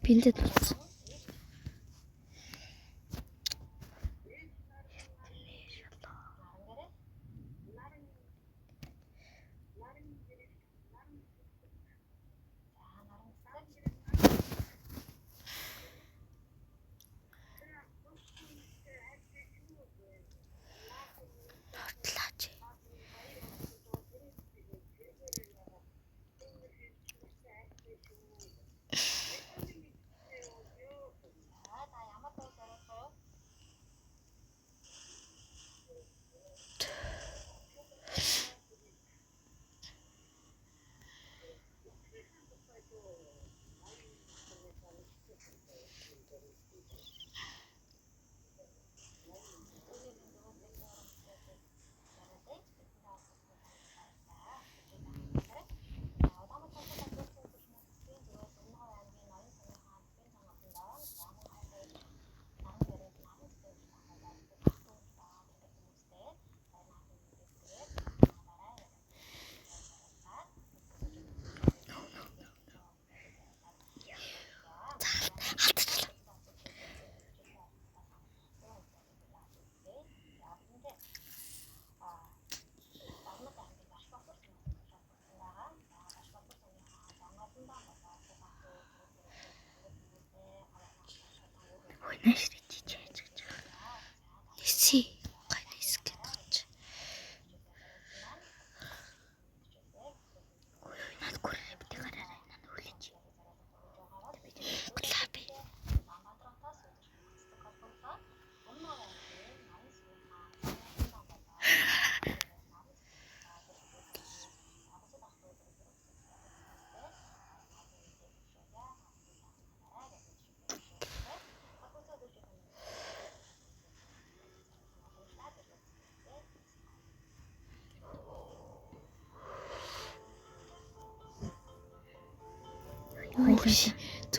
Бинтэд болсон.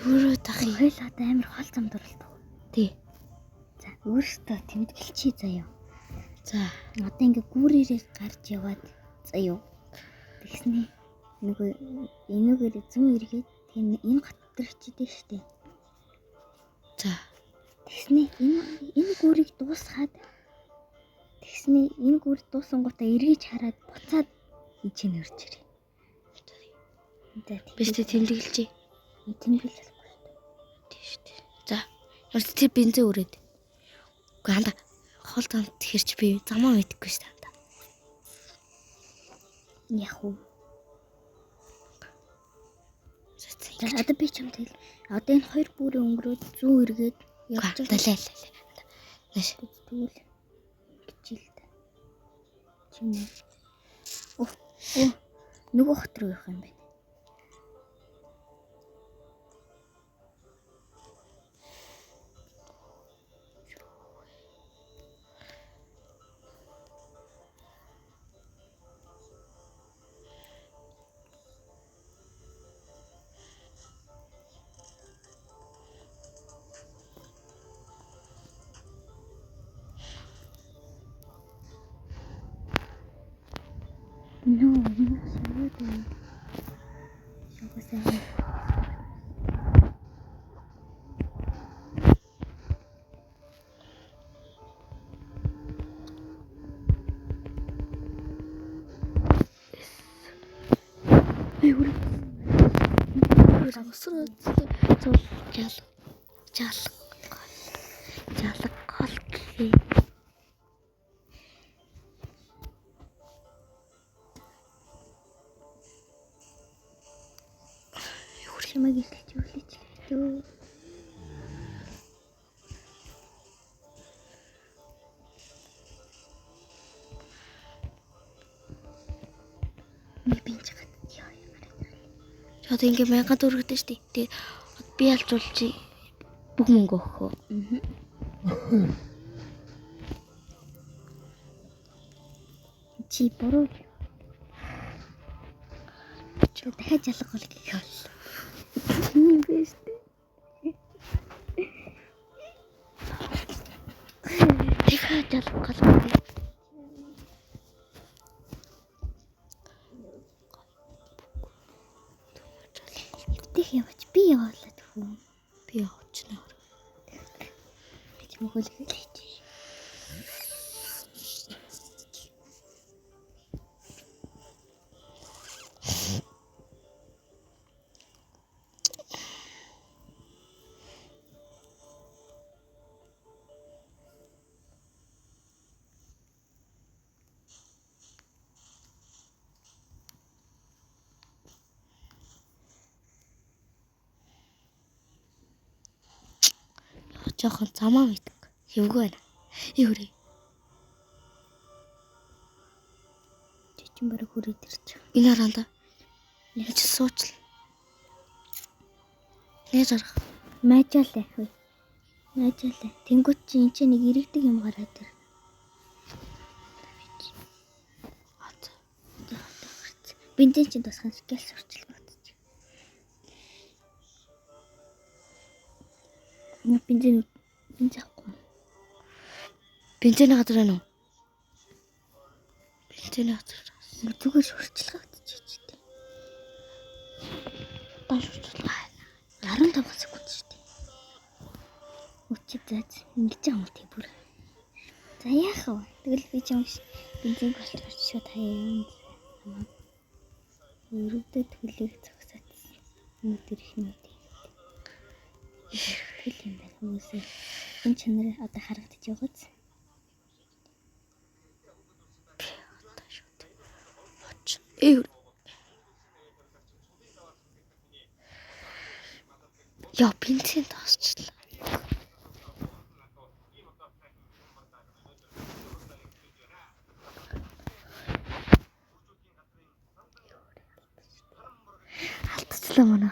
Зүрөө тахи. Хойлоо амар хол зам дурлаа. Тий. За өөртөө тэмдэг хэлчихье заяа. За Одоо ингээ гүүрээрээ гарч яваад заяа. Тэгснээ нөгөө энүүгээр зүүн эргээд энэ гот дээр чидээ штэ. за Тэгснээ энэ гүүрийг дуусгаад тэгснээ энэ гүүр дуусангуудаа эргэж хараад буцаад энэ чинь өрж ирээ. биштэй тэмдэглэжээ. Тэмдэглэхгүй штэ. Тийш үү. За ерөөс тэр бензин өрөөд. Уу ханда хол замд хэрч би замаа мэдэхгүй шүү дээ. Яг уу. За одоо би ч юм тэгэл. Одоо энэ хоёр бүрийн өнгөрөөд зүүн эргээд явж байгаа. Далай. Нэш. Тэгвэл гिचил та. юм. Оо нөгөө хот руу явах юм байна. No, чамайг ихлэж өглөж лээ. Би чахад яа гараад. Чод ингээ 1000 төгрөгтэй штий. Тэгээ би алжуулж бүх мөнгө өгөх. Чи буруу. Чи дахиад жалах бол гэх юм. Тийм биш үү? Дахиад жалах гал. Тэгэх яваач би яваалаа тхүү. Би явчихна. Би ч мөхөл хэлж. Жохон замаа мэддэг. Хэвгүй байна. Эврээ. Чичэн бараг хүрээд ирчих. Энэ харанда. Нэг ч суучл. Нэг жарах. Майжаалаа. Майжаалаа. Тэнгүүт чи энэ ч нэг иргэдэг юм гараад ир. Бензин чинь тусган гэл сурчил бодчих. Нэг бензин авахгүй. Бензин газар байна уу? Бензин газар. Зүгээр сурчилгаа бодчих тий. Баш сурчилгаа. 15 секунд шүү дээ. Өчиг заац ингэж байгаа юм тий бүр. За яах вэ? Тэгэл би ч юм бензин болчих шууд хаяа. Өрөвдөд төлөг зогсоод өнөдөр их нэг хэл юм байна хүмүүсээ энэ чанар одоо харагдаж байгааз Яа бензин тасчлаа. Алдчихлаа манай.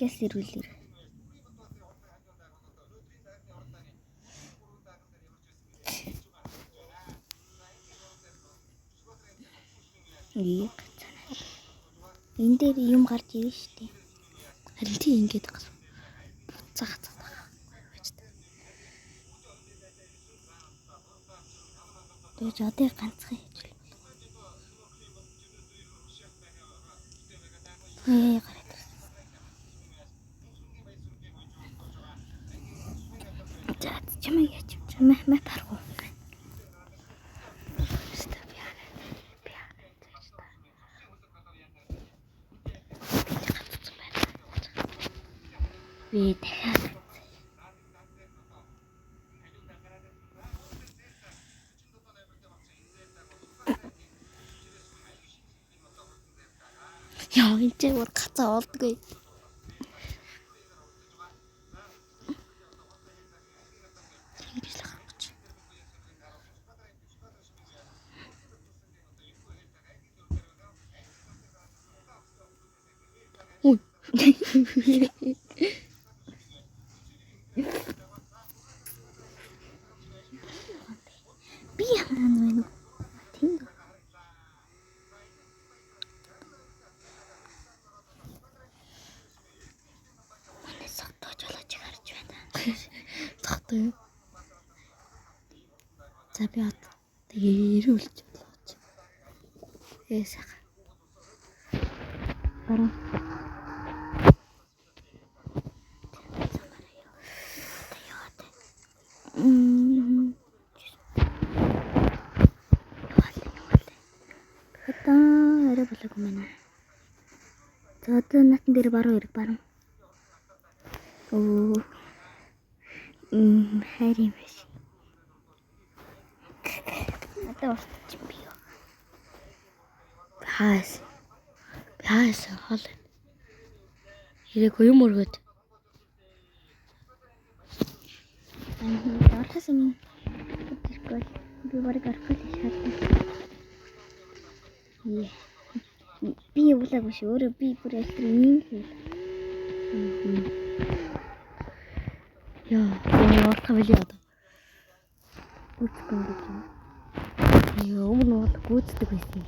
гэс ирүүлэр. Энэ дээр юм гарч ирнэ шүү дээ. Харин тийм ингэж гас. Буцаах цаах. Тэгэж одоо ганцхан хийж л. Гараад. За чамайг яач. Чамайг паргуу. Би дахиад Яа, энэ ч бүр гацаа олдгүй. Ингэж л гарч. Ой. Би яхан байна. Тийм. Манай согтоо жолооч гарч байна. Тахтай юу? За би одоо ирүүлж болооч. Эсэх. Баруун. Арай болоогүй мэнэ. За одоо натан дээр баруун ирэх баруун. Оо. Хайр юм биш. Одоо уртч би юу. Хаас хол. Ирэх юм өргөд. Орхос юм. Тэрхүү би барыг орхох шаардсан. Би явуулаагүй шүү. Өөрөө би бүр электр юм хэл. Яа, орох байли одоо. Үгүй гэж юм. Өмнө бол гүйцэтгэх байсан.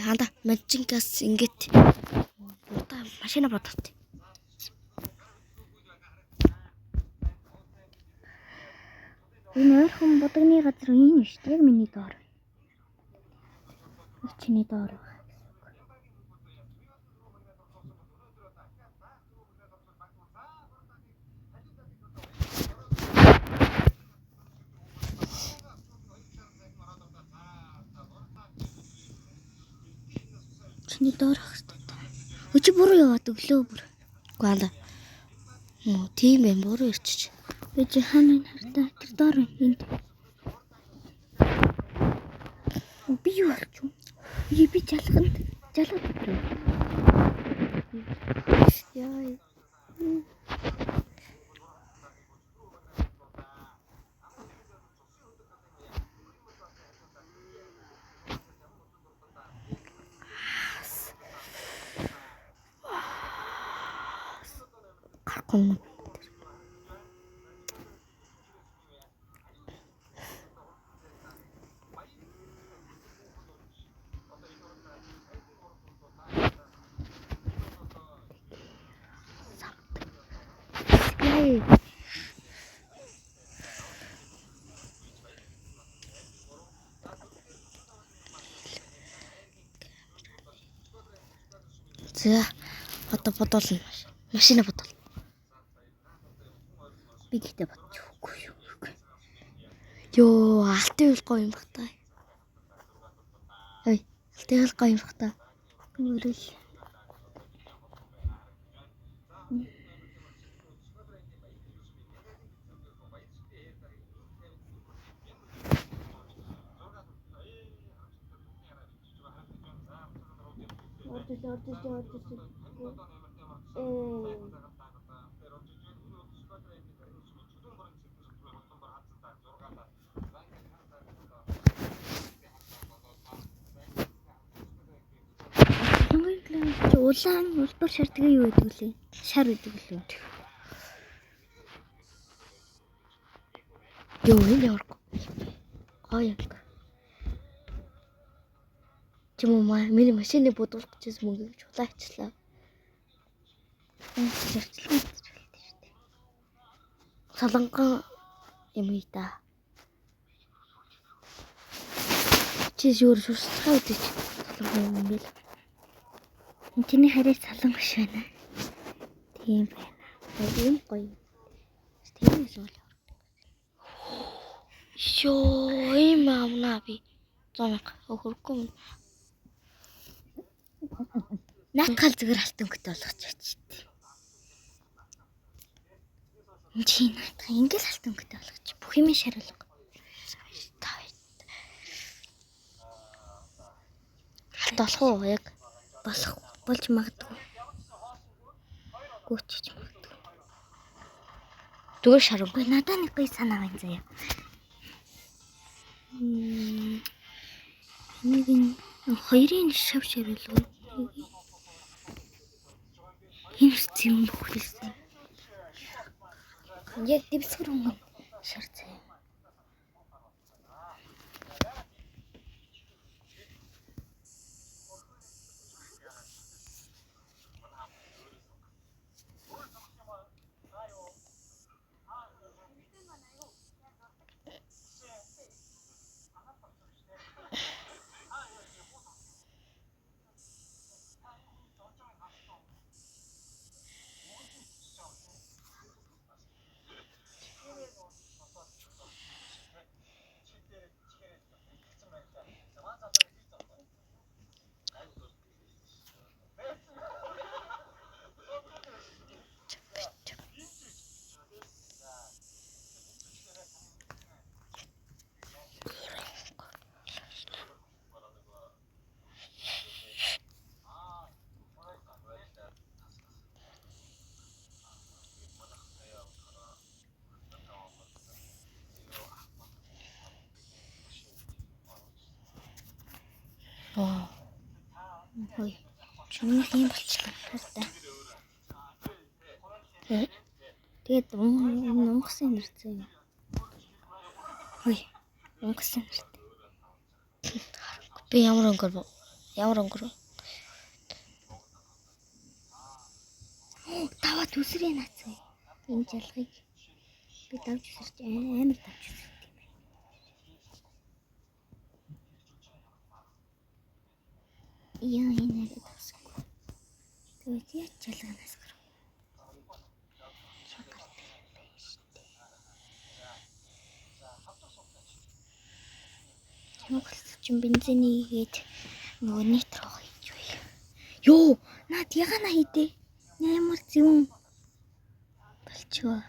Ханда мажингас ингээд одоо машина бодот. Энэ ойрхон будагны газар юм шүү дээ. Яг миний доор. Чиний доор. Чиний доор ах хэрэгтэй. Өчиг буруу яваад өглөө бүр. Гуанда. Муу тийм юм буруу ирчих. Би чи хаана хартай тэр доор энд. Би юу болчих вэ? Би жалганд жалгад өдрөө. Яа. Гарахгүй. За одоо бодоолно. Машина бодоол. Би гэхдээ бодчихгүй юу. Йоо, алтын хөл гоё юм бах та. Ой, алтын хөл гоё юм бах та. Нүрэл. Улаан улбар шаардлагын юу гэдэг лээ? Шар гэдэг лээ. Йоо, энэ ямар гоё юм. Чимээ миний машиныг бодуулах гэжсэн мөнгө чулаачлаа. Зарчлаа шүү дээ. Солонгон юм ий да. Чи зөөр шүрсцгаа үдэж солонгон юм бэл. Чиний хараа солонгош байна. Тийм байна. Юм гоё. Тийм эсвэл. Йоо, ийм амнаа би. Зомог хөрөхгүй. Наатгал зүгээр алтан өнгөтэй болгоч очтой. Чи наатга ингээл алтан өнгөтэй болгоч. Бүх юм шаруулга. болох уу яг? Болж магадгүй. Гүчиж магадгүй. Зүгээр шарав. Гүй надад нэг гоё санаа байна заяа. Нэг нь хоёрын шав шавлгүй. Энэ зэм бүхэлсэн. Яг дэвсгэр өнгө шар заяа. Оо. Хөөе. Чинийх юм болчихлоо. Хартай. Тэгээд унгасан нэрцээ. Хөөе. Унгасан нэртэй. Би ямар өнгөр вэ? Тава төсрээ нацгаа. Энэ жалгыг би давж өсөрч амар давж өсөрч юм байна. Яа энэ яг тасгүй. Тэгээд яа жалганаас гарав. Монгол чинь бензиний гээд нөгөө нитро хийж байя. Йоо, наад ягана хийдэ. Нэмэр зүүн болчихоо.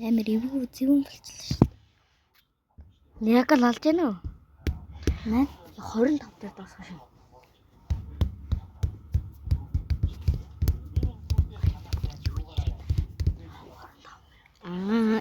Амар эвгүй зүүн болчихлоо шүү дээ. Яг л алж яана уу? Наад 25 дээр дуусах шин. аа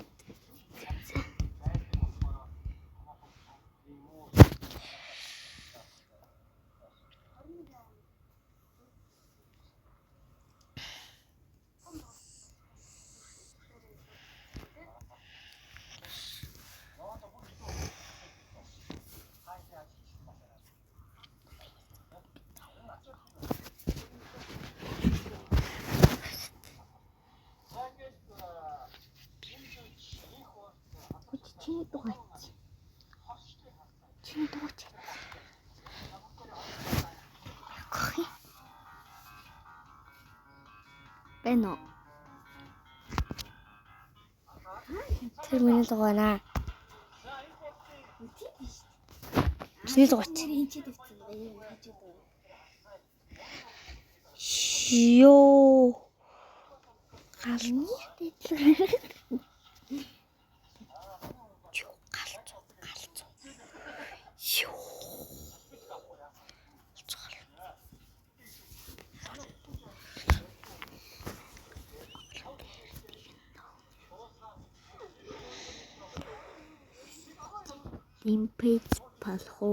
чиний дугаач. Чиний дугаач. Хөөе. Бэно. Тэр миний дугаар наа. Чиний дугаарч. Йоо. Галны импэц палхо